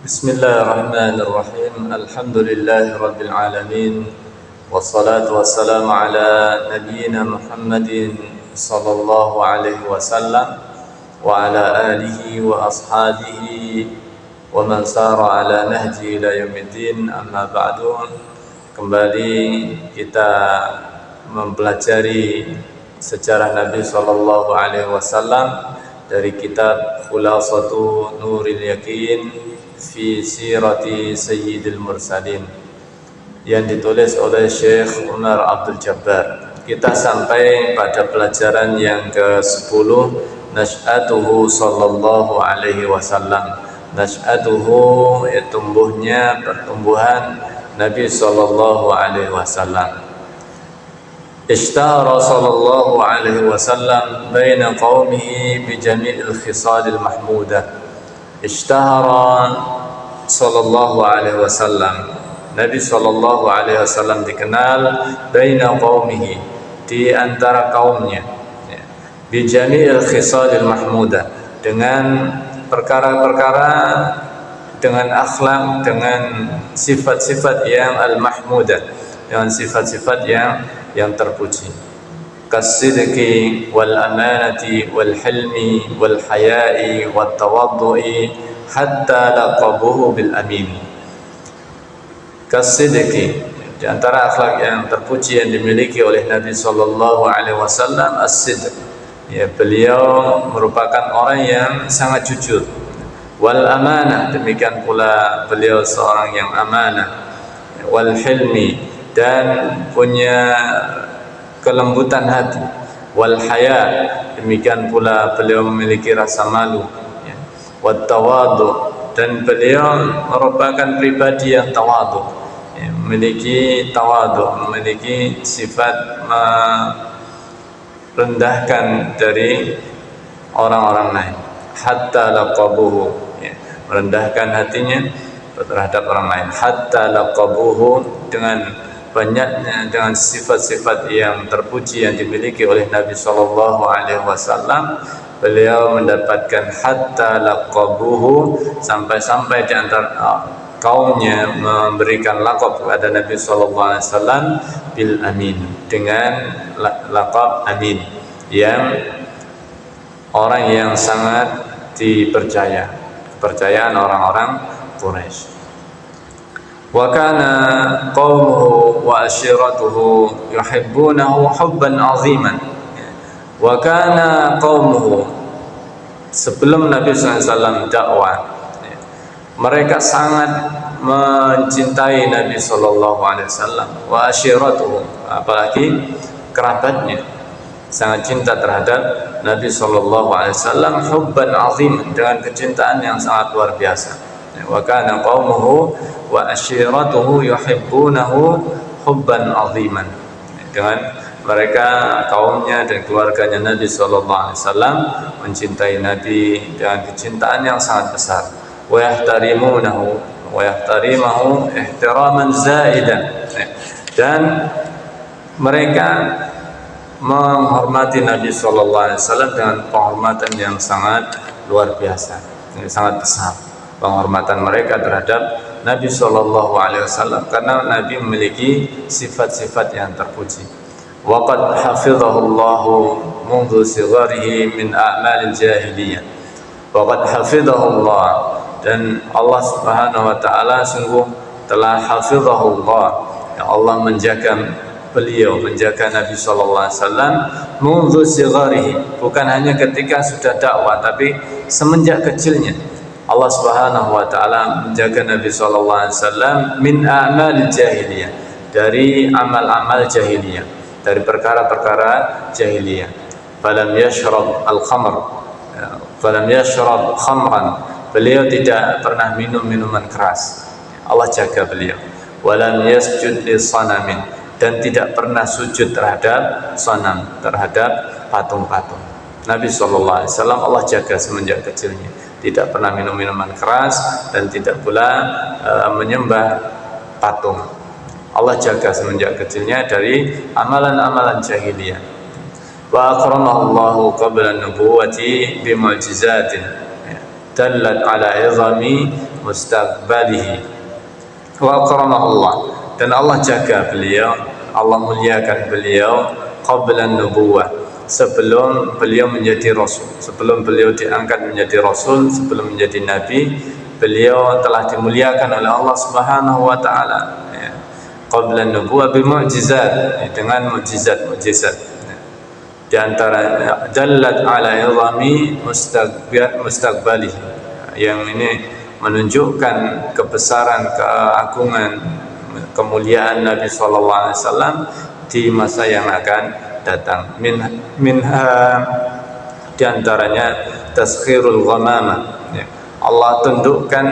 Bismillahirrahmanirrahim. Alhamdulillahirabbil alamin. Wassalatu wassalamu ala nabiyyina Muhammadin sallallahu alaihi wasallam wa ala alihi wa ashabihi wa man sara ala nahji ila yaumiddin. Amma ba'du. Kembali kita mempelajari sejarah Nabi sallallahu alaihi wasallam dari kitab Khulasatu Nuril Yaqin fi Sirati Sayyidil Mursalin yang ditulis oleh Syekh Umar Abdul Jabbar. Kita sampai pada pelajaran yang ke-10, Nash'atuhu sallallahu alaihi wasallam. Nash'atuhu, tumbuhnya, pertumbuhan Nabi sallallahu alaihi wasallam. Ishtahara sallallahu alaihi wasallam baina qaumihi bi jami'il khisalil mahmudah. Ishtahara sallallahu alaihi wasallam, Nabi sallallahu alaihi wasallam dikenal baina qaumihi, di antara kaumnya, bi jami'il khisalil mahmudah, dengan perkara-perkara, dengan akhlak, dengan sifat-sifat yang al-mahmudah, dengan sifat-sifat yang terpuji. Kasidqi wal amanati wal hilmi wal haya'i wat tawaddu'i hatta laqabuhu bil amin. Kasidqi, di antara akhlak yang terpuji yang dimiliki oleh Nabi sallallahu alaihi wasallam, as-sidq, ya, beliau merupakan orang yang sangat jujur. Wal amanah, demikian pula beliau seorang yang amanah. Wal hilmi, dan punya kelembutan hati. Wal haya, demikian pula beliau memiliki rasa malu. Wat tawadhu, dan beliau merupakan pribadi yang tawadhu, memiliki tawadhu, memiliki sifat merendahkan dari orang-orang lain. Hatta laqabuhu, merendahkan hatinya terhadap orang lain. Hatta laqabuhu, dengan banyaknya, dengan sifat-sifat yang terpuji yang dimiliki oleh Nabi sallallahu alaihi wasallam, beliau mendapatkan hatta laqabuhu, sampai-sampai di antara kaumnya memberikan laqab kepada Nabi sallallahu alaihi wasallam bil amin, dengan laqab amin, yang orang yang sangat dipercaya, kepercayaan orang-orang Quraisy. Wa kana qaumuhu wa ashiratuhu yuhibbunahu hubban aziman. Wa kana qaumuhu, sebelum Nabi SAW dakwah, mereka sangat mencintai Nabi SAW. Wa ashiratuhu, apalagi kerabatnya, sangat cinta terhadap Nabi SAW. Hubban azim, dengan kecintaan yang sangat luar biasa. Wa kana qaumuhu wa ashiratuhu yuhibbunahu hubban aziman, dengan mereka, kaumnya dan keluarganya Nabi sallallahu alaihi wasallam mencintai Nabi dengan kecintaan yang sangat besar. Wa yahtarimunahu wa yahtarimahu ihtiraman zaidan, dan mereka menghormati Nabi sallallahu alaihi wasallam dengan penghormatan yang sangat luar biasa, yang sangat besar. Penghormatan mereka terhadap Nabi sallallahu alaihi wasallam, karena Nabi memiliki sifat-sifat yang terpuji. Wa qad hafizahullahu mundu sigharihi min a'malil jahiliyah. Wa qad hafizahullah, dan Allah Subhanahu wa taala sungguh telah hafizahullah, ya, Allah menjaga beliau, menjaga Nabi sallallahu alaihi wasallam mundu sigharihi, bukan hanya ketika sudah dakwah, tapi semenjak kecilnya Allah Subhanahu wa taala menjaga Nabi sallallahu alaihi wasallam min a'mal jahiliyah, dari amal-amal jahiliyah, dari perkara-perkara jahiliyah. Falam yashrab al-khamr, falam yashrab khamran, beliau tidak pernah minum minuman keras, Allah jaga beliau. Walam yasjud lis-sanamin, dan tidak pernah sujud terhadap sanam, terhadap patung-patung. Nabi sallallahu alaihi wasallam Allah jaga semenjak kecilnya, tidak pernah minum minuman keras dan tidak pula menyembah patung. Allah jaga semenjak kecilnya dari amalan-amalan jahiliyah. Wa akramahu Allahu qabla an-nubuwati bi mu'jizatin dallat ala izami mustaqbalihi wa akramahullah, dan Allah jaga beliau, Allah muliakan beliau qabla nubuwah, sebelum beliau menjadi rasul, sebelum beliau diangkat menjadi rasul, sebelum menjadi nabi, beliau telah dimuliakan oleh Allah Subhanahu wa taala, ya. Qabla nubuwah bi mu'jizat, dengan mukjizat-mukjizat, ya. Di antara dallat ala izami mustaqbalih, yang ini menunjukkan kebesaran, keagungan, kemuliaan Nabi sallallahu alaihi wasallam di masa yang akan datang. Minha di antaranya taskhirul ghamama, ya. Allah tundukkan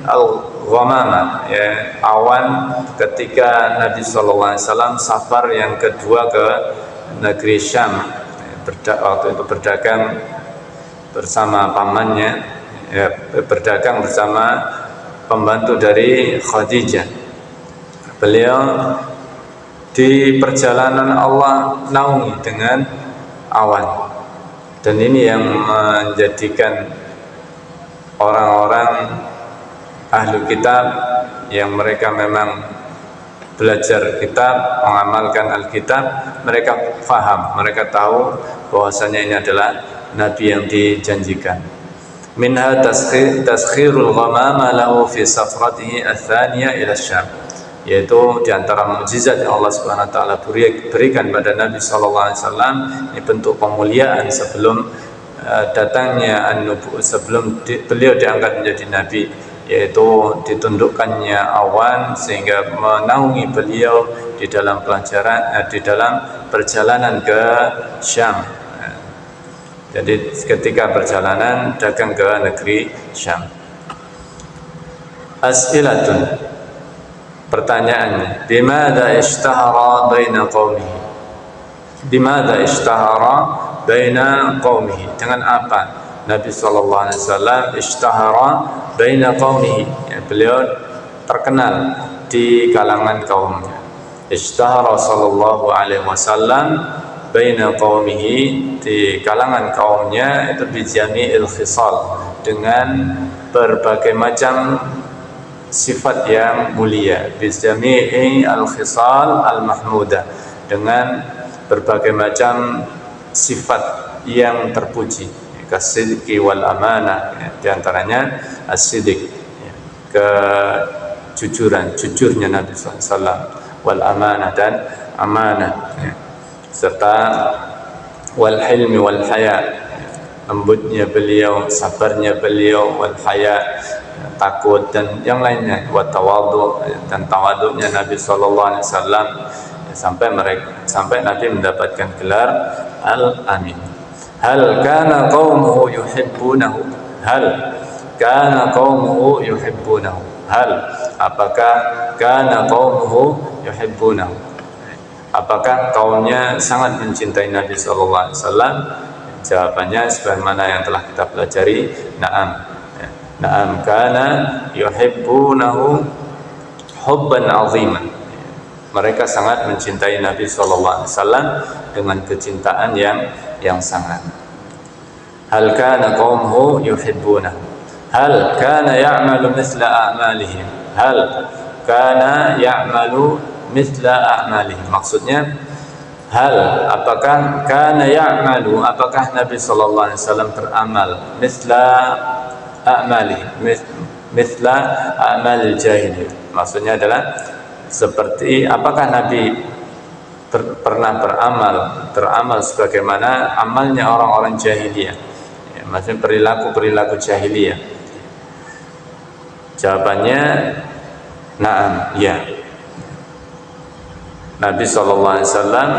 al-ghamama, ya, awan, ketika Nabi sallallahu alaihi wasallam safar yang kedua ke negeri Syam, waktu itu berdagang bersama pamannya, ya, berdagang bersama pembantu dari Khadijah. Beliau di perjalanan Allah naungi dengan awan, dan ini yang menjadikan orang-orang ahlu kitab yang mereka memang belajar kitab, mengamalkan Alkitab, mereka faham, mereka tahu bahwasanya ini adalah Nabi yang dijanjikan. Minha taskhirul ghamama lahu fi safratihi ats-tsaniyah ila Syam, yaitu diantara mukjizat yang Allah Subhanahu wa taala berikan pada Nabi sallallahu alaihi wasallam, ini bentuk pemuliaan sebelum datangnya an-nubuwah, sebelum beliau diangkat menjadi nabi, yaitu ditundukkannya awan sehingga menaungi beliau di dalam di dalam perjalanan ke Syam. Jadi ketika perjalanan dagang ke negeri Syam. As'ilatun, pertanyaannya, bimadza ishtahara baina qaumihi, bimadza ishtahara baina qaumihi, dengan apa Nabi sallallahu alaihi wasallam ishtahara baina qaumihi, ya, beliau terkenal di kalangan kaumnya. Ishtahara sallallahu alaihi wasallam baina qaumihi, di kalangan kaumnya itu bi jami'il khisal, dengan berbagai macam sifat yang mulia, bi jami'i al-khisal al-mahmudah, dengan berbagai macam sifat yang terpuji, kasidqi wal amanah, ya, diantaranya as-sidq, ya, kejujuran, jujurnya Nabi SAW, wal amanah, dan amanah, ya, serta wal hilmi wal haya, lembutnya beliau, sabarnya beliau, wal haya, takut, dan yang lainnya, wa tawadhu, dan tawadhunya Nabi SAW, sampai Nabi mendapatkan gelar Al-Amin. Hal kana qaumuhu yuhibbunahu, hal kana qaumuhu yuhibbunahu, hal, apakah kana qaumuhu yuhibbunahu, apakah kaumnya sangat mencintai Nabi sallallahu alaihi wasallam? Jawabannya sebagaimana yang telah kita pelajari, na'am, ya. Na'am, kana yuhibbunahu hubban 'aziman, mereka sangat mencintai Nabi sallallahu alaihi wasallam dengan kecintaan yang sangat. Hal kana qaumuhu yuhibbunahu, hal kana ya'malu mithla a'malihim, hal kana ya'malu mithla a'malihim, maksudnya hal, apakah kana ya'malu, apakah Nabi sallallahu alaihi wasallam beramal mithla a'malihim, mithla a'malil jahiliyah, maksudnya adalah seperti, apakah Nabi pernah beramal sebagaimana amalnya orang-orang jahiliyah, ya, maksudnya perilaku jahiliyah. Jawabannya na'am, ya. Nabi sallallahu alaihi wasallam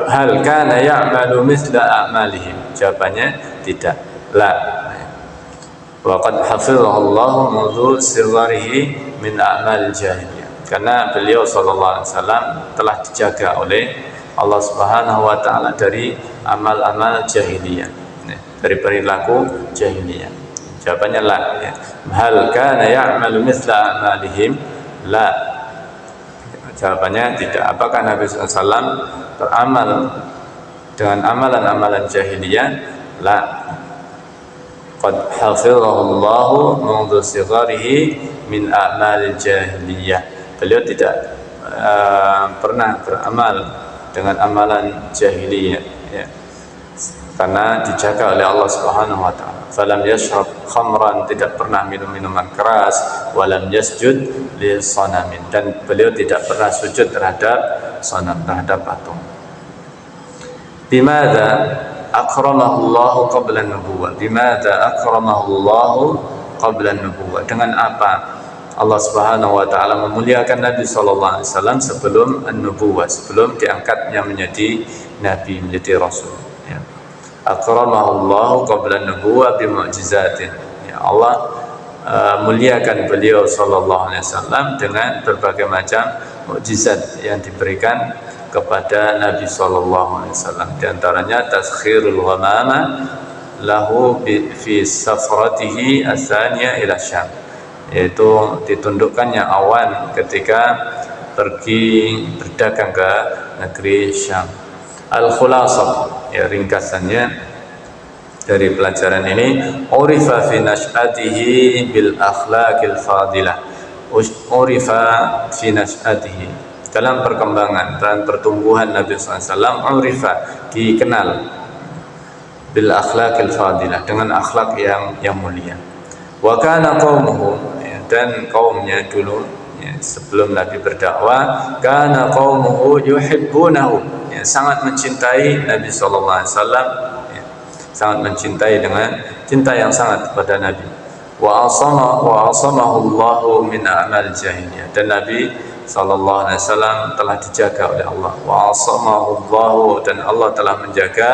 hal kana ya'malu mithla a'malihim, jawabannya tidak, la. Wa qad hafizahu Allah mundu sirrihi min a'mal jahiliyah, karena beliau sallallahu alaihi wasallam telah dijaga oleh Allah Subhanahu wa taala dari amal-amal jahiliyah, dari perilaku jahiliyah. Jawabannya la, ya. Hal kana ya'malu mithla a'malihim, la. Jawabannya tidak. Apakah Nabi SAW beramal dengan amalan-amalan jahiliyah? La. qad hafizahullahu mundu sigharihi min a'malil jahiliyah. Beliau tidak pernah beramal dengan amalan jahiliyah, ya, karena dijaga oleh Allah Subhanahu wa taala. Falam yashrab khamran, tidak pernah minum minuman keras, walam yasjud li sanamin, dan beliau tidak pernah sujud terhadap sanam, terhadap patung. Bimada akramahu Allah qabla an-nubuwah, bimada akramahu Allah qabla an-nubuwah, dengan apa Allah Subhanahu wa taala memuliakan Nabi sallallahu alaihi wasallam sebelum an-nubuwah, sebelum diangkatnya menjadi nabi, menjadi rasul, ya. Akramahu Allah qabla an-nubuwah bi mu'jizatin, ya, Allah muliakan beliau sallallahu alaihi wasallam dengan berbagai macam mukjizat yang diberikan kepada Nabi sallallahu alaihi wasallam. Di antaranya taskhirul ghamama lahu fi safratihi ats-tsaniyah ila Syam, yaitu ditundukkannya awan ketika pergi berdagang ke negeri Syam. Al-khulasah, ya, ringkasannya dari pelajaran ini, urifa fi nash'atihi bil akhlaqil fadilah, urifa fi nash'atihi, dalam perkembangan dan pertumbuhan Nabi SAW, urifa, dikenal, bil akhlaqil fadilah, dengan akhlak yang mulia. Wa kana qaumuhu, ya, dan kaumnya dulu, ya, sebelum Nabi berdakwah, kana qaumuhu yuhibbunahu, ya, sangat mencintai Nabi SAW, ya, sangat mencintai dengan cinta yang sangat kepada Nabi. Wa asamahu Allahu min a'mal jahiliyah, dan Nabi sallallahu alaihi wasallam telah dijaga oleh Allah. Wa asamahu Allahu, dan Allah telah menjaga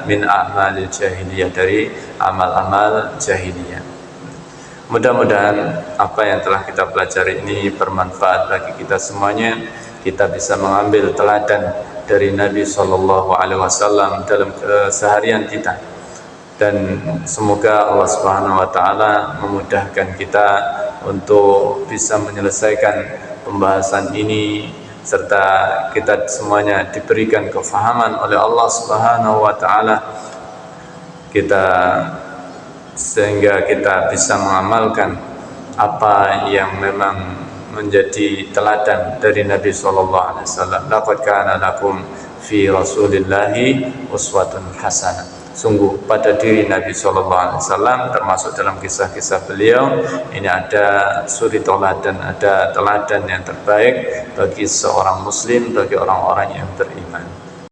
min a'mal jahiliyah, dari amal-amal jahiliyah. Mudah-mudahan apa yang telah kita pelajari ini bermanfaat bagi kita semuanya. Kita bisa mengambil teladan dari Nabi sallallahu alaihi wasallam dalam keseharian kita, dan semoga Allah Subhanahu wa taala memudahkan kita untuk bisa menyelesaikan pembahasan ini, serta kita semuanya diberikan kefahaman oleh Allah Subhanahu wa taala, sehingga kita bisa mengamalkan apa yang memang menjadi teladan dari Nabi sallallahu alaihi wasallam. Laqad kana lakum fi Rasulillahi uswatun hasanah. Sungguh pada diri Nabi sallallahu alaihi wasallam, termasuk dalam kisah-kisah beliau ini, ada suri teladan, ada teladan yang terbaik bagi seorang muslim, bagi orang-orang yang beriman.